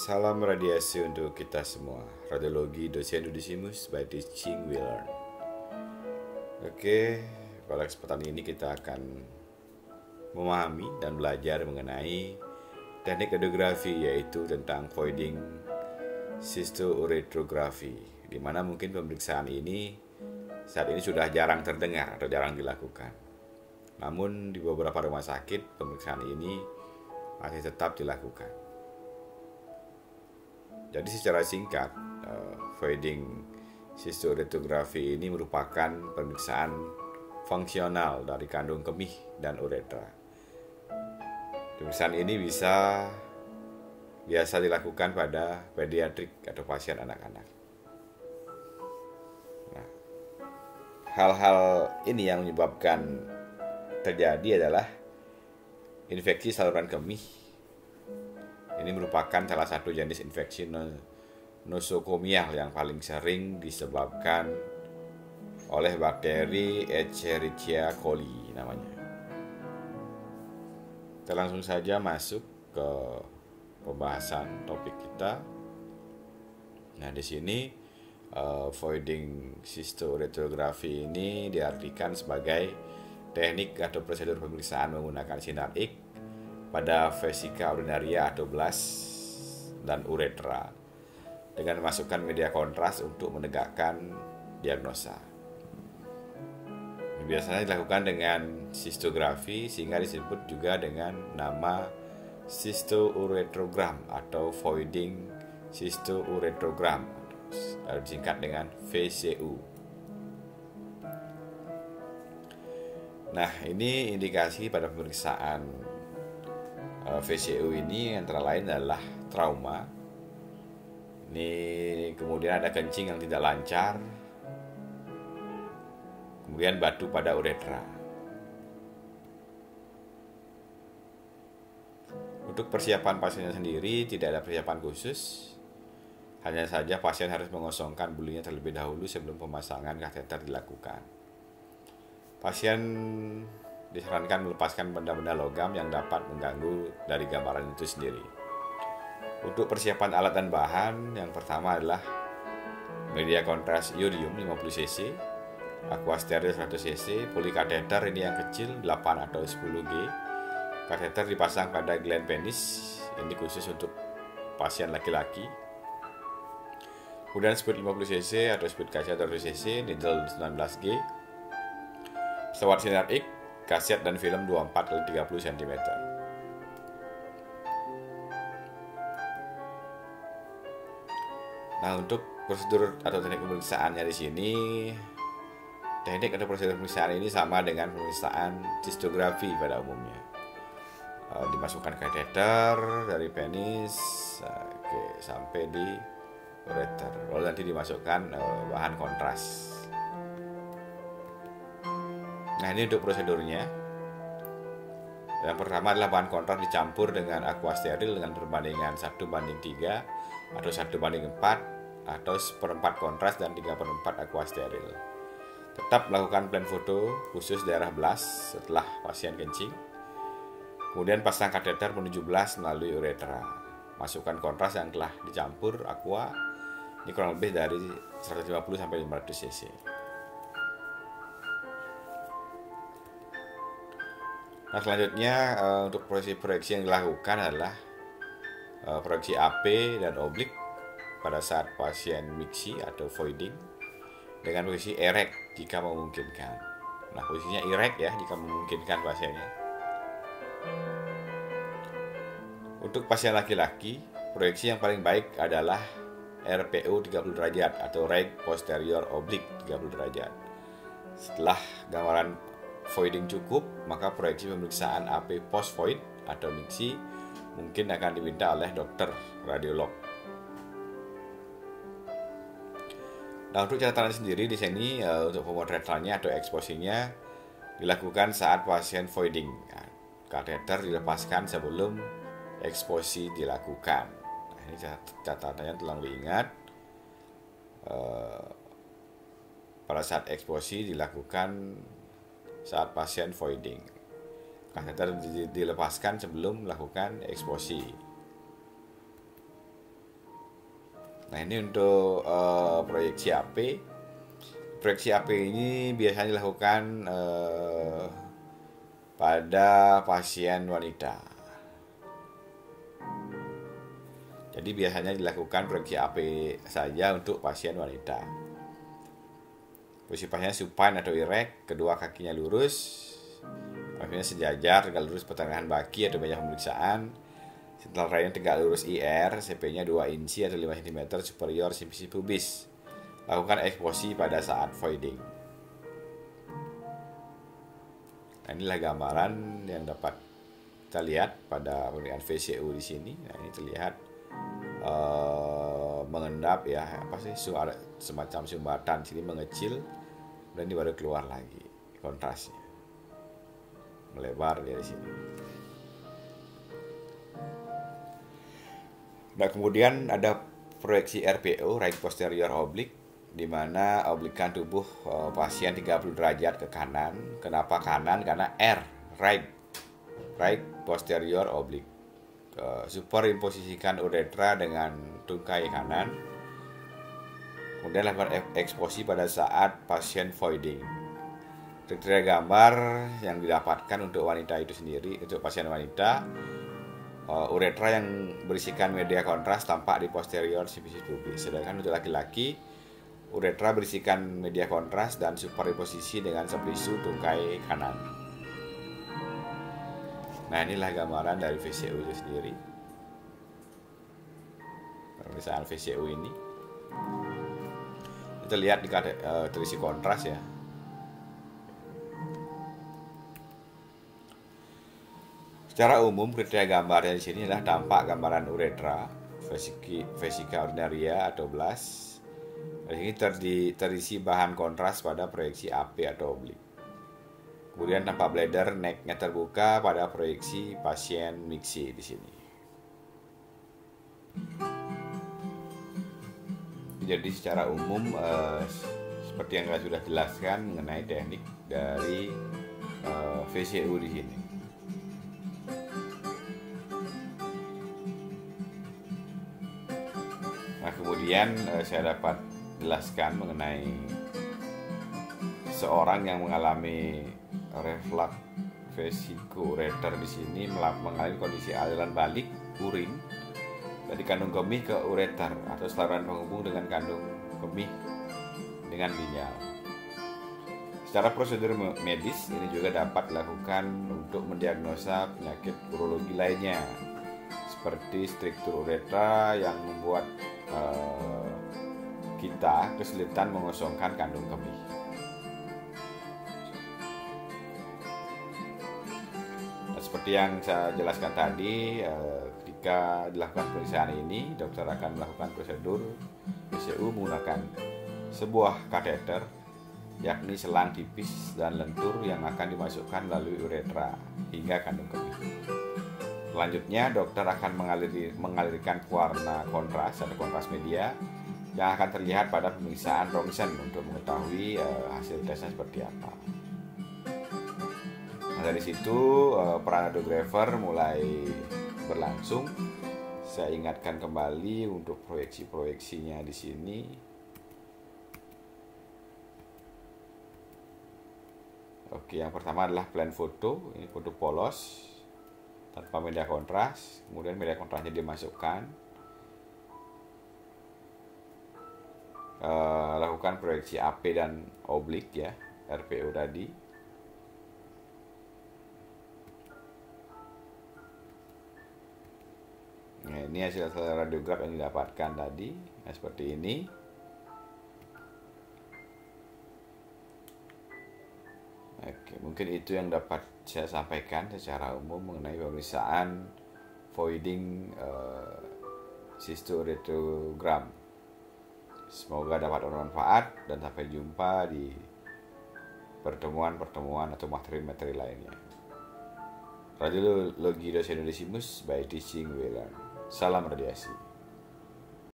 Salam radiasi untuk kita semua. Radiologi dosen Udisimus by Teaching We Learn. Oke, pada kesempatan ini kita akan memahami dan belajar mengenai teknik radiografi, yaitu tentang voiding cystourethrografi, di mana mungkin pemeriksaan ini saat ini sudah jarang terdengar atau jarang dilakukan. Namun di beberapa rumah sakit pemeriksaan ini masih tetap dilakukan. Jadi secara singkat, voiding cystourethrografi ini merupakan pemeriksaan fungsional dari kandung kemih dan uretra. Pemeriksaan ini biasa dilakukan pada pediatrik atau pasien anak-anak. Nah, hal-hal ini yang menyebabkan terjadi adalah infeksi saluran kemih. Ini merupakan salah satu jenis infeksi nosokomial yang paling sering disebabkan oleh bakteri Escherichia coli namanya. Kita langsung saja masuk ke pembahasan topik kita. Nah, di sini voiding cystourethrografi ini diartikan sebagai teknik atau prosedur pemeriksaan menggunakan sinar X pada vesika urinaria atau belas dan uretra dengan memasukkan media kontras untuk menegakkan diagnosa. Biasanya dilakukan dengan sistografi, sehingga disebut juga dengan nama cystourethrogram atau voiding cystourethrogram, disingkat dengan VCU. Nah, ini indikasi pada pemeriksaan VCU ini antara lain adalah trauma. Ini kemudian ada kencing yang tidak lancar, kemudian batu pada uretra. Untuk persiapan pasiennya sendiri tidak ada persiapan khusus. Hanya saja pasien harus mengosongkan bulunya terlebih dahulu sebelum pemasangan kateter dilakukan. Pasien disarankan melepaskan benda-benda logam yang dapat mengganggu dari gambaran itu sendiri. Untuk persiapan alat dan bahan, yang pertama adalah media kontras iodium 50 cc, aqua steril 100 cc, polikateter ini yang kecil 8 atau 10 G. Kateter dipasang pada gland penis, ini khusus untuk pasien laki-laki. Kemudian speed 50 cc atau speed kaca 100 cc, needle 19 G. Pesawat sinar X, kaset dan film 24x30 cm. Nah, untuk prosedur atau teknik pemeriksaannya di sini, teknik atau prosedur pemeriksaan ini sama dengan pemeriksaan sistografi pada umumnya. Dimasukkan kateter dari penis sampai di ureter, lalu nanti dimasukkan bahan kontras. Nah, ini untuk prosedurnya. Yang pertama adalah bahan kontras dicampur dengan aqua steril dengan perbandingan 1:3 atau 1:4 atau 1/4 kontras dan 3/4 aqua steril. Tetap melakukan plan foto khusus daerah belas setelah pasien kencing. Kemudian pasang kateter menuju belas melalui uretra. Masukkan kontras yang telah dicampur aqua. Ini kurang lebih dari 150 sampai 500 cc. Nah, selanjutnya untuk proyeksi yang dilakukan adalah proyeksi AP dan oblik pada saat pasien mixi atau voiding dengan posisi erect jika memungkinkan. Nah, posisinya erect ya jika memungkinkan pasiennya. Untuk pasien laki-laki, proyeksi yang paling baik adalah RPO 30 derajat atau right posterior oblique 30 derajat. Setelah gambaran voiding cukup, maka proyeksi pemeriksaan AP post void atau mixi mungkin akan diminta oleh dokter radiolog. Nah, untuk catatan sendiri di sini untuk pemotretannya atau eksposinya dilakukan saat pasien voiding. Nah, kateter dilepaskan sebelum eksposi dilakukan. Nah, ini catatannya tolong diingat. Pada saat eksposi dilakukan saat pasien voiding. Kateter dilepaskan sebelum melakukan eksposi. Nah, ini untuk proyeksi AP. Proyeksi AP ini biasanya dilakukan pada pasien wanita. Jadi biasanya dilakukan proyeksi AP saja untuk pasien wanita. Posisi pasiennya supine atau erect, kedua kakinya lurus, pasiennya sejajar, tegak lurus pertengahan baki atau meja pemeriksaan. Setelah lainnya tegak lurus IR, CP-nya 2 inci atau 5 cm superior simfisi pubis. Lakukan eksposi pada saat voiding. Nah, inilah gambaran yang dapat kita lihat pada pemeriksaan VCU di sini. Nah, ini terlihat mengendap ya, apa sih, semacam sumbatan sini mengecil dan ini baru keluar lagi kontrasnya, melebar dari sini. Nah, kemudian ada proyeksi RPO, right posterior oblique, di mana oblikan tubuh pasien 30 derajat ke kanan. Kenapa kanan? Karena R, right posterior oblique. Superimposisikan uretra dengan tungkai kanan, kemudian lakukan eksposi pada saat pasien voiding. Kriteria gambar yang didapatkan untuk wanita itu sendiri, untuk pasien wanita, uretra yang berisikan media kontras tampak di posterior simfisi pubis. Sedangkan untuk laki-laki, uretra berisikan media kontras dan superimposisi dengan sepisu tungkai kanan. Nah, inilah gambaran dari VCU itu sendiri. Pemeriksaan VCU ini kita lihat terisi kontras ya. Secara umum kriteria gambarnya di sini adalah tampak gambaran uretra, vesika ordinaria atau blast. Ini terisi bahan kontras pada proyeksi AP atau oblique. Kemudian tampak bladder neck-nya terbuka pada proyeksi pasien mixi di sini. Jadi secara umum seperti yang saya sudah jelaskan mengenai teknik dari VCU di sini. Nah, kemudian saya dapat jelaskan mengenai seorang yang mengalami reflux vesicoureter di sini mengalami kondisi aliran balik urin dari kandung kemih ke ureter atau saluran penghubung dengan kandung kemih dengan ginjal. Secara prosedur medis ini juga dapat dilakukan untuk mendiagnosa penyakit urologi lainnya seperti struktur uretra yang membuat kita kesulitan mengosongkan kandung kemih. Seperti yang saya jelaskan tadi, ketika dilakukan pemeriksaan ini, dokter akan melakukan prosedur VCU menggunakan sebuah kateter, yakni selang tipis dan lentur yang akan dimasukkan melalui uretra hingga kandung kemih. Selanjutnya, dokter akan mengalirkan warna kontras atau kontras media yang akan terlihat pada pemeriksaan rongsen untuk mengetahui hasil tesnya seperti apa. Nah, dari situ peran radiografer mulai berlangsung. Saya ingatkan kembali untuk proyeksi-proyeksinya di sini. Oke, yang pertama adalah plan foto. Ini foto polos tanpa media kontras. Kemudian media kontrasnya dimasukkan. Lakukan proyeksi AP dan oblik ya, RPO tadi. Nah, ini hasil radiograf yang didapatkan tadi, nah, seperti ini. Oke, mungkin itu yang dapat saya sampaikan secara umum mengenai pemeriksaan voiding cystourethrogram. Semoga dapat bermanfaat dan sampai jumpa di pertemuan-pertemuan atau materi-materi lainnya. Radiologi Dosenudesimus by Teaching We Learn. Salam radiasi.